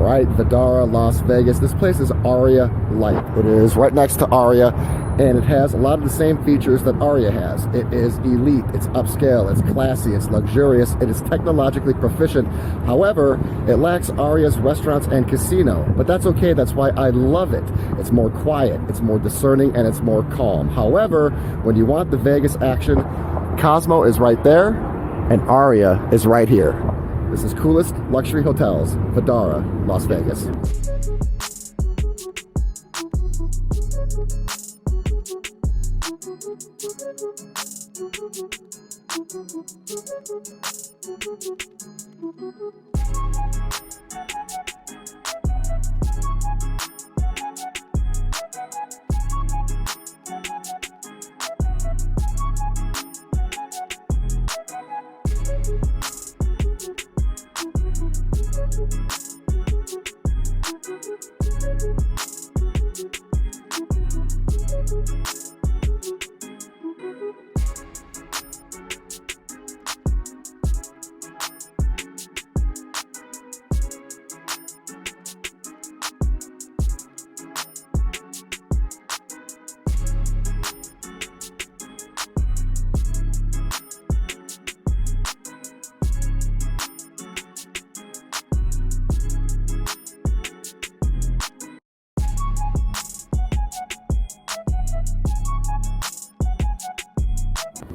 right, Vdara, Las Vegas. This place is Aria-like. It is right next to Aria, and it has a lot of the same features that Aria has. It is elite, it's upscale, it's classy, it's luxurious, it is technologically proficient. However, it lacks Aria's restaurants and casino, but that's okay. That's why I love it. It's more quiet, it's more discerning, and it's more calm. However, when you want the Vegas action, Cosmo is right there, and Aria is right here. This is Coolest Luxury Hotels, Vdara, Las Vegas.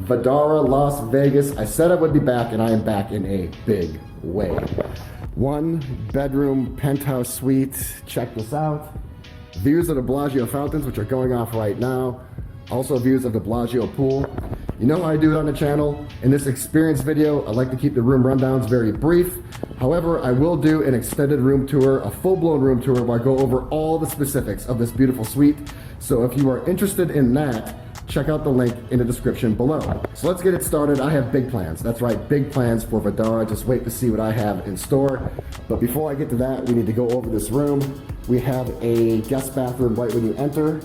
Vdara, Las Vegas. I said I would be back, and I am back in a big way. 1 bedroom penthouse suite. Check this out. Views of the Bellagio fountains, which are going off right now. Also views of the Bellagio pool. You know how I do it on the channel. In this experience video, I like to keep the room rundowns very brief. However, I will do an extended room tour, a full-blown room tour, where I go over all the specifics of this beautiful suite. So if you are interested in that, check out the link in the description below. So let's get it started. I have big plans. That's right, big plans for Vdara. Just wait to see what I have in store. But before I get to that, we need to go over this room. We have a guest bathroom right when you enter,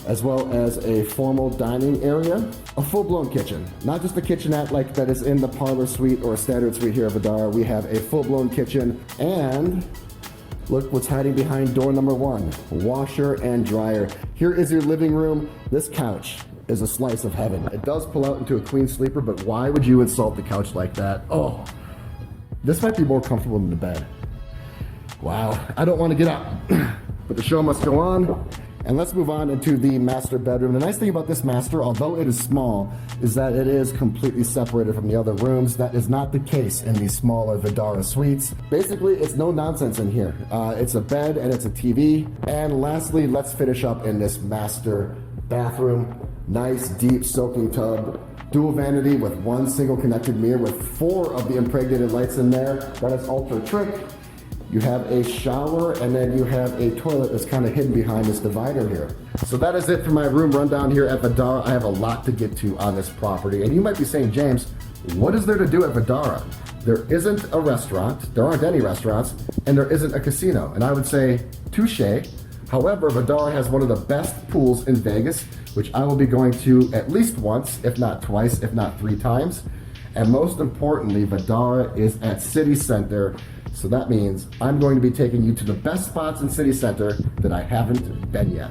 as well as a formal dining area, a full-blown kitchen. Not just a kitchenette like that is in the parlor suite or a standard suite here at Vdara. We have a full-blown kitchen, and look what's hiding behind door number 1, washer and dryer. Here is your living room. This couch is a slice of heaven. It does pull out into a queen sleeper, but why would you insult the couch like that? Oh, this might be more comfortable than the bed. Wow, I don't want to get up, but the show must go on. And let's move on into the master bedroom. The nice thing about this master, although it is small, is that it is completely separated from the other rooms. That is not the case in these smaller Vdara suites. Basically, it's no nonsense in here. It's a bed and it's a TV. And lastly, let's finish up in this master bathroom. Nice, deep soaking tub. Dual vanity with 1 single connected mirror with 4 of the impregnated lights in there. That is ultra trick. You have a shower, and then you have a toilet that's kind of hidden behind this divider here. So that is it for my room rundown here at Vdara. I have a lot to get to on this property. And you might be saying, James, what is there to do at Vdara? There isn't a restaurant, there aren't any restaurants, and there isn't a casino. And I would say, touche. However, Vdara has one of the best pools in Vegas, which I will be going to at least once, if not twice, if not 3 times. And most importantly, Vdara is at City Center. So that means I'm going to be taking you to the best spots in City Center that I haven't been yet.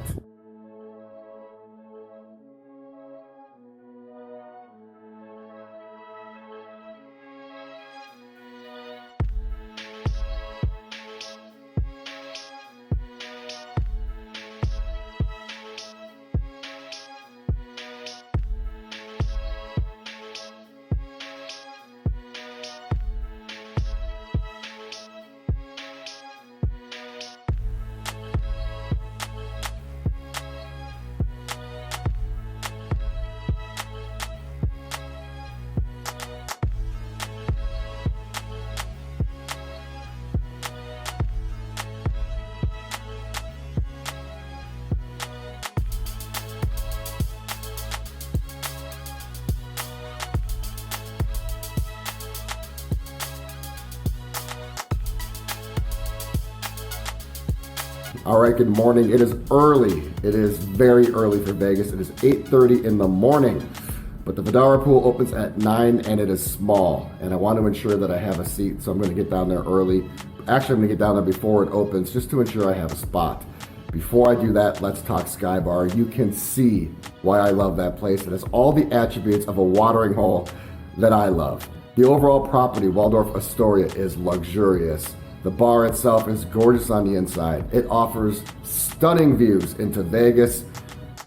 All right, good morning. It is early. It is very early for Vegas. It is 8:30 in the morning, but the Vdara pool opens at 9 and it is small. And I want to ensure that I have a seat, so I'm going to get down there early Actually, I'm gonna get down there before it opens just to ensure I have a spot. Before I do that, let's talk SKYBAR. You can see why I love that place. It has all the attributes of a watering hole that I love. The overall property, Waldorf Astoria, is luxurious. The bar itself is gorgeous on the inside. It offers stunning views into Vegas,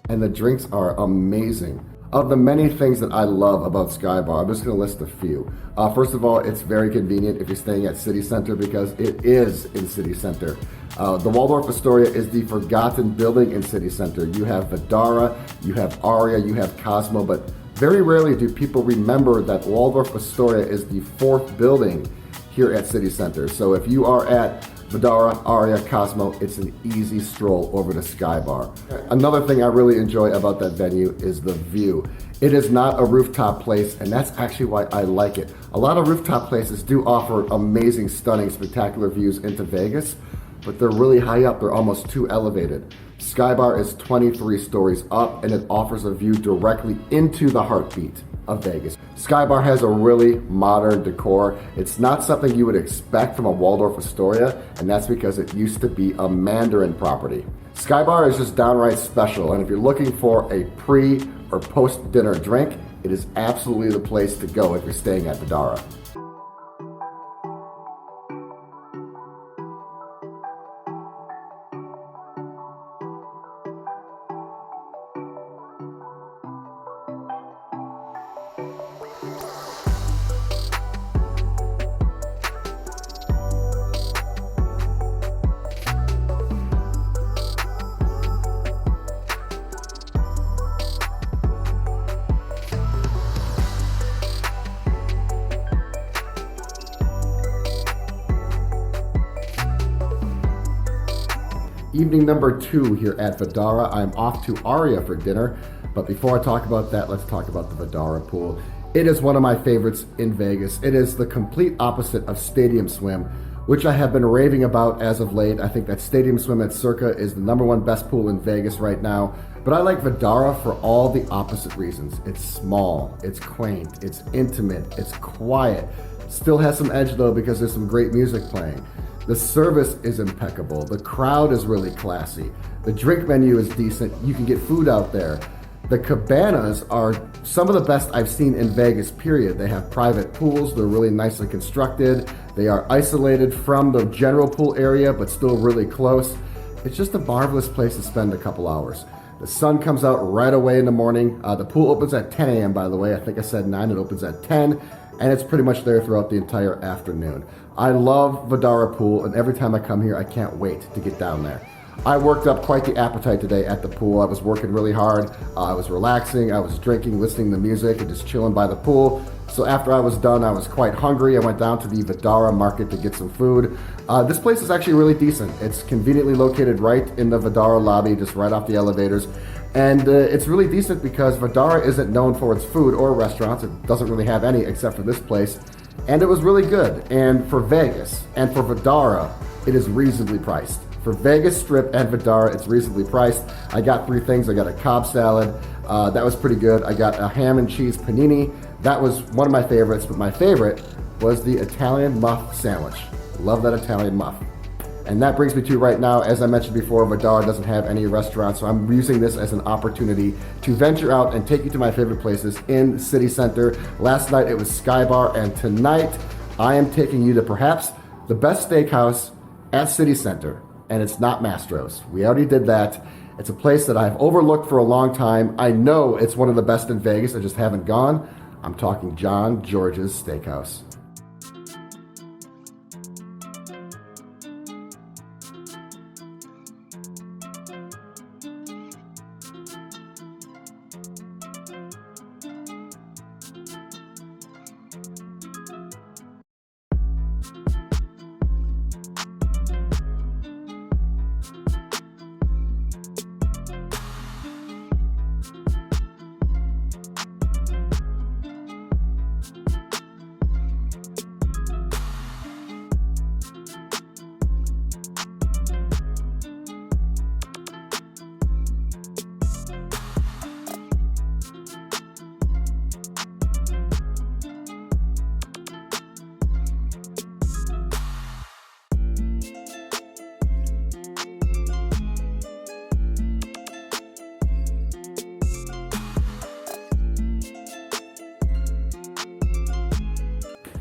and the drinks are amazing. Of the many things that I love about SKYBAR, I'm just gonna list a few. First of all, it's very convenient if you're staying at City Center because it is in City Center. The Waldorf Astoria is the forgotten building in City Center. You have Vdara, you have Aria, you have Cosmo, but very rarely do people remember that Waldorf Astoria is the 4th building here at City Center. So if you are at Vdara, Aria, Cosmo, it's an easy stroll over to SKYBAR. Another thing I really enjoy about that venue is the view. It is not a rooftop place, and that's actually why I like it. A lot of rooftop places do offer amazing, stunning, spectacular views into Vegas, but they're really high up, they're almost too elevated. SKYBAR is 23 stories up, and it offers a view directly into the heartbeat of Vegas. SKYBAR has a really modern decor. It's not something you would expect from a Waldorf Astoria, and that's because it used to be a Mandarin property. SKYBAR is just downright special, and if you're looking for a pre or post-dinner drink, it is absolutely the place to go if you're staying at Vdara. Evening number 2 here at Vdara. I'm off to Aria for dinner, but before I talk about that, let's talk about the Vdara pool. It is one of my favorites in Vegas. It is the complete opposite of Stadium Swim, which I have been raving about as of late. I think that Stadium Swim at Circa is the #1 best pool in Vegas right now, but I like Vdara for all the opposite reasons. It's small, it's quaint, it's intimate, it's quiet. Still has some edge though because there's some great music playing. The service is impeccable. The crowd is really classy. The drink menu is decent. You can get food out there. The cabanas are some of the best I've seen in Vegas, period. They have private pools. They're really nicely constructed. They are isolated from the general pool area, but still really close. It's just a marvelous place to spend a couple hours. The sun comes out right away in the morning. The pool opens at 10 a.m., by the way. I think I said 9. It opens at 10. And it's pretty much there throughout the entire afternoon. I love Vdara Pool, and every time I come here, I can't wait to get down there. I worked up quite the appetite today at the pool. I was working really hard. I was relaxing. I was drinking, listening to music, and just chilling by the pool. So after I was done, I was quite hungry. I went down to the Vdara market to get some food. This place is actually really decent. It's conveniently located right in the Vdara lobby, just right off the elevators. And it's really decent because Vdara isn't known for its food or restaurants. It doesn't really have any except for this place. And it was really good. And for Vegas and for Vdara, it is reasonably priced. For Vegas Strip and Vdara, it's reasonably priced. I got 3 things. I got a Cobb salad. That was pretty good. I got a ham and cheese panini. That was one of my favorites, but my favorite was the Italian muff sandwich. Love that Italian muff. And that brings me to right now, as I mentioned before, Vdara doesn't have any restaurants, so I'm using this as an opportunity to venture out and take you to my favorite places in City Center. Last night it was SKYBAR, and tonight I am taking you to perhaps the best steakhouse at City Center, and it's not Mastro's. We already did that. It's a place that I've overlooked for a long time. I know it's one of the best in Vegas, I just haven't gone. I'm talking John George's Steakhouse.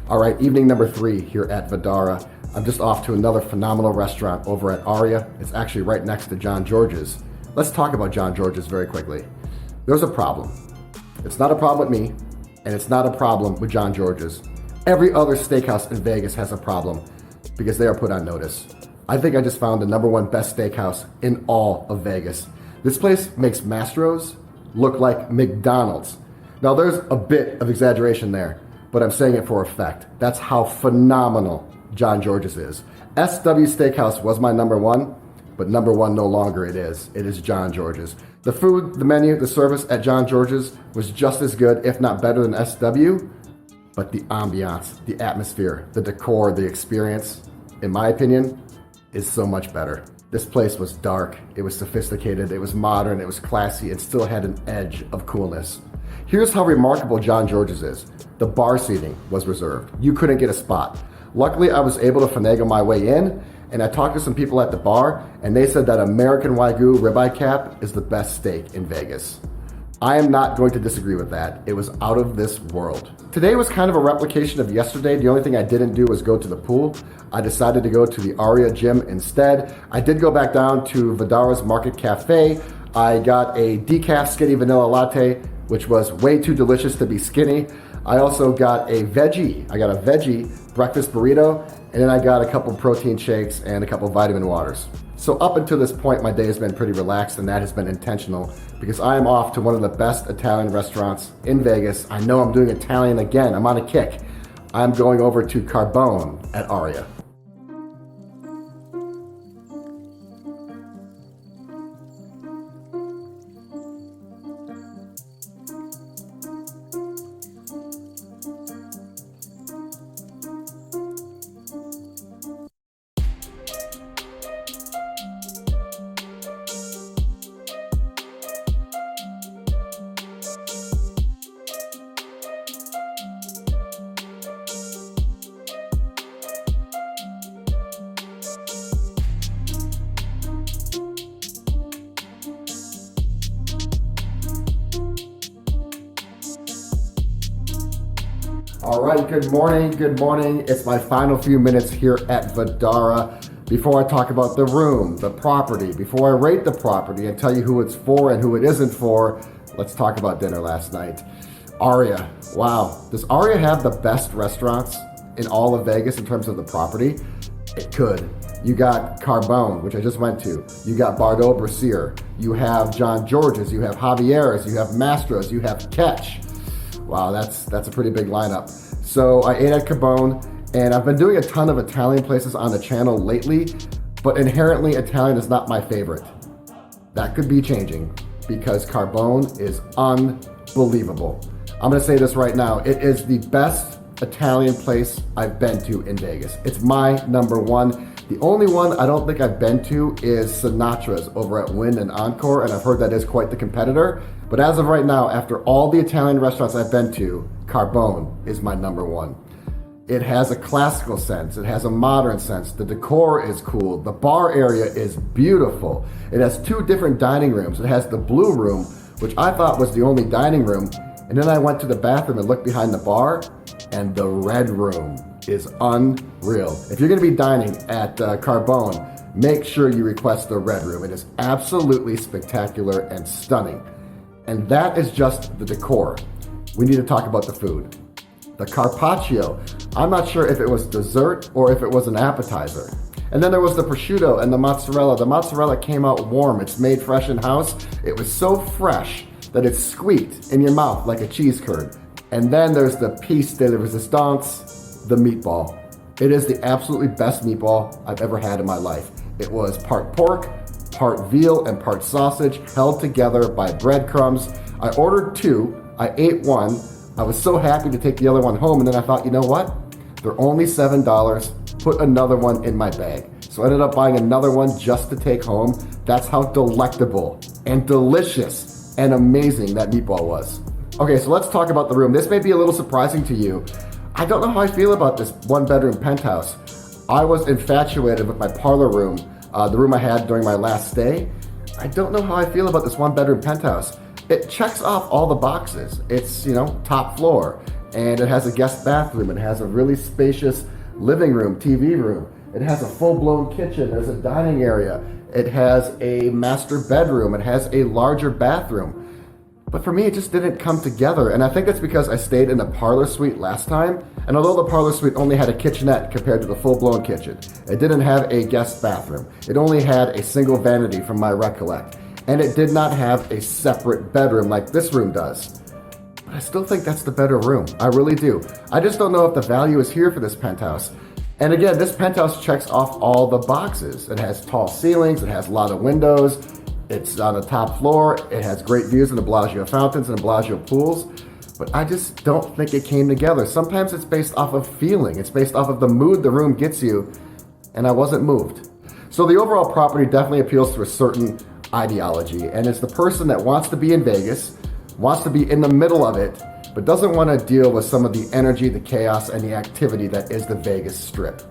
All right, evening number 3 here at Vdara. I'm just off to another phenomenal restaurant over at Aria. It's actually right next to John George's. Let's talk about John George's very quickly. There's a problem. It's not a problem with me, and it's not a problem with John George's. Every other steakhouse in Vegas has a problem because they are put on notice. I think I just found the #1 best steakhouse in all of Vegas. This place makes Mastro's look like McDonald's. Now there's a bit of exaggeration there, but I'm saying it for effect. That's how phenomenal John George's is. SW Steakhouse was my #1, but #1 no longer it is. It is John George's. The food, the menu, the service at John George's was just as good, if not better than SW, but the ambiance, the atmosphere, the decor, the experience, in my opinion, is so much better. This place was dark, it was sophisticated, it was modern, it was classy, it still had an edge of coolness. Here's how remarkable John George's is. The bar seating was reserved. You couldn't get a spot. Luckily, I was able to finagle my way in, and I talked to some people at the bar, and they said that American Wagyu ribeye cap is the best steak in Vegas. I am not going to disagree with that. It was out of this world. Today was kind of a replication of yesterday. The only thing I didn't do was go to the pool. I decided to go to the Aria gym instead. I did go back down to Vdara's Market Cafe. I got a decaf skinny vanilla latte, which was way too delicious to be skinny. I also got a veggie. I got a veggie breakfast burrito, and then I got a couple protein shakes and a couple vitamin waters. So up until this point, my day has been pretty relaxed, and that has been intentional because I am off to one of the best Italian restaurants in Vegas. I know I'm doing Italian again. I'm on a kick. I'm going over to Carbone at Aria. All right, good morning, good morning. It's my final few minutes here at Vdara. Before I talk about the room, the property, before I rate the property and tell you who it's for and who it isn't for, let's talk about dinner last night. Aria, wow. Does Aria have the best restaurants in all of Vegas in terms of the property? It could. You got Carbone, which I just went to. You got Bardo Brasier. You have John George's. You have Javier's. You have Mastro's. You have Catch. Wow, that's a pretty big lineup. So I ate at Carbone, and I've been doing a ton of Italian places on the channel lately, but inherently Italian is not my favorite. That could be changing because Carbone is unbelievable. I'm gonna say this right now. It is the best Italian place I've been to in Vegas. It's my #1. The only one I don't think I've been to is Sinatra's over at Wynn and Encore, and I've heard that is quite the competitor. But as of right now, after all the Italian restaurants I've been to, Carbone is my #1. It has a classical sense, it has a modern sense, the decor is cool, the bar area is beautiful. It has 2 different dining rooms. It has the blue room, which I thought was the only dining room, and then I went to the bathroom and looked behind the bar, and the red room is unreal. If you're gonna be dining at Carbone, make sure you request the red room. It is absolutely spectacular and stunning. And that is just the decor. We need to talk about the food. The carpaccio, I'm not sure if it was dessert or if it was an appetizer. And then there was the prosciutto and the mozzarella. The mozzarella came out warm. It's made fresh in house. It was so fresh that it squeaked in your mouth like a cheese curd. And then there's the piece de la resistance, the meatball. It is the absolutely best meatball I've ever had in my life. It was part pork, part veal, and part sausage held together by breadcrumbs. I ordered 2, I ate 1. I was so happy to take the other one home, and then I thought, you know what? They're only $7, put another one in my bag. So I ended up buying another one just to take home. That's how delectable and delicious and amazing that meatball was. Okay, so let's talk about the room. This may be a little surprising to you. I don't know how I feel about this 1-bedroom penthouse. I was infatuated with my parlor room, the room I had during my last stay. I don't know how I feel about this 1-bedroom penthouse. It checks off all the boxes. It's, top floor. and it has a guest bathroom. It has a really spacious living room, TV room. It has a full-blown kitchen. There's a dining area. It has a master bedroom. It has a larger bathroom. But for me, it just didn't come together. And I think it's because I stayed in the parlor suite last time. And although the parlor suite only had a kitchenette compared to the full-blown kitchen, it didn't have a guest bathroom. It only had a single vanity from my recollect. And it did not have a separate bedroom like this room does. But I still think that's the better room. I really do. I just don't know if the value is here for this penthouse. And again, this penthouse checks off all the boxes. It has tall ceilings. It has a lot of windows. It's on the top floor. It has great views of the Bellagio fountains and the Bellagio pools. But I just don't think it came together. Sometimes it's based off of feeling. It's based off of the mood the room gets you. And I wasn't moved. So the overall property definitely appeals to a certain ideology. And it's the person that wants to be in Vegas, wants to be in the middle of it, but doesn't want to deal with some of the energy, the chaos, and the activity that is the Vegas Strip.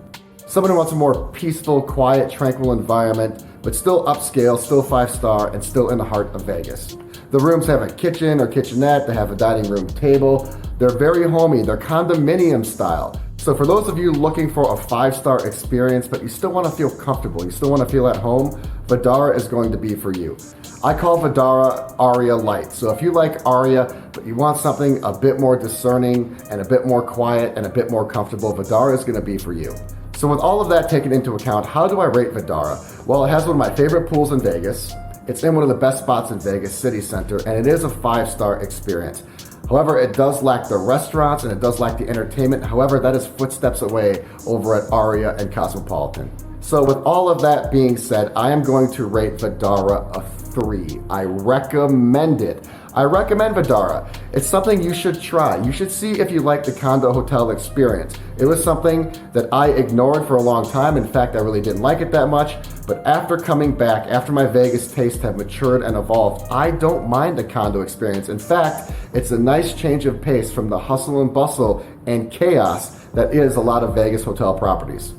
Someone who wants a more peaceful, quiet, tranquil environment, but still upscale, still 5-star, and still in the heart of Vegas. The rooms have a kitchen or kitchenette, they have a dining room table. They're very homey, they're condominium style. So for those of you looking for a 5-star experience, but you still want to feel comfortable, you still want to feel at home, Vdara is going to be for you. I call Vdara Aria Light. So if you like Aria, but you want something a bit more discerning and a bit more quiet and a bit more comfortable, Vdara is going to be for you. So with all of that taken into account, how do I rate Vdara? Well, it has one of my favorite pools in Vegas. It's in one of the best spots in Vegas, City Center, and it is a 5-star experience. However, it does lack the restaurants and it does lack the entertainment. However, that is footsteps away over at Aria and Cosmopolitan. So with all of that being said, I am going to rate Vdara a 3. I recommend it. I recommend Vdara. It's something you should try. You should see if you like the condo hotel experience. It was something that I ignored for a long time. In fact, I really didn't like it that much. But after coming back, after my Vegas taste have matured and evolved, I don't mind the condo experience. In fact, it's a nice change of pace from the hustle and bustle and chaos that is a lot of Vegas hotel properties.